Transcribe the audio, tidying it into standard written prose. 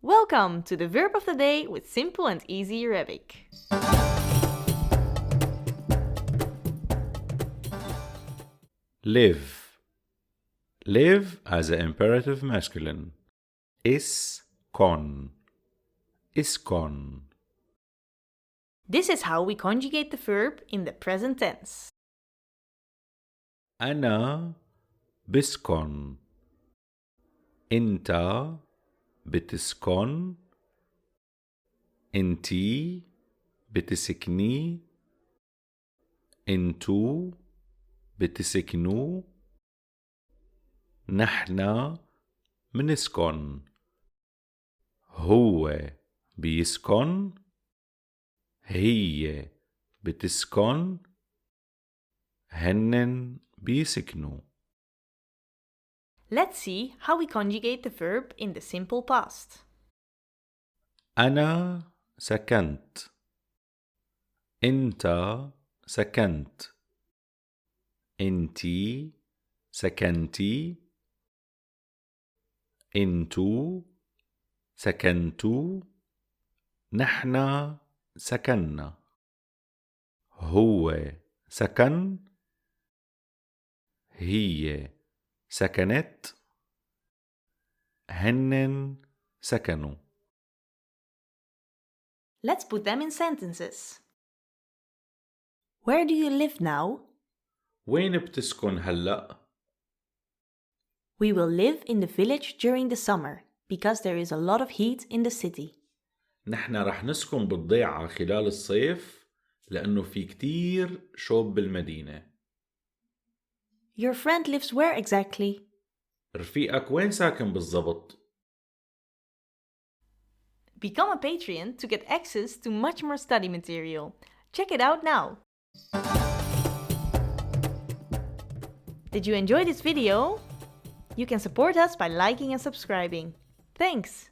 Welcome to the verb of the day with simple and easy Arabic. Live. Live as an imperative masculine. Iskon. Iskon. This is how we conjugate the verb in the present tense. أنا بسكن. أنت بتسكن. أنتي بتسكني. أنتو بتسكنوا. نحنا منسكن. هو بيسكن. هي بتسكن. هنن بيسكنوا. Let's see how we conjugate the verb in the simple past. أنا سكنت. أنت سكنت. أنتي سكنتي. أنتو سكنتوا. نحنا سكننا. هو سكن. هي سكنت. هنن سكنوا. Let's put them in sentences. Where do you live now? وين بتسكن هلأ؟ We will live in the village during the summer because there is a lot of heat in the city. نحن رح نسكن بالضيعة خلال الصيف لأنه في كتير شوب بالمدينة. Your friend lives where exactly? رفيقك وين ساكن بالضبط؟ Become a Patreon to get access to much more study material. Check it out now. Did you enjoy this video? You can support us by liking and subscribing. Thanks!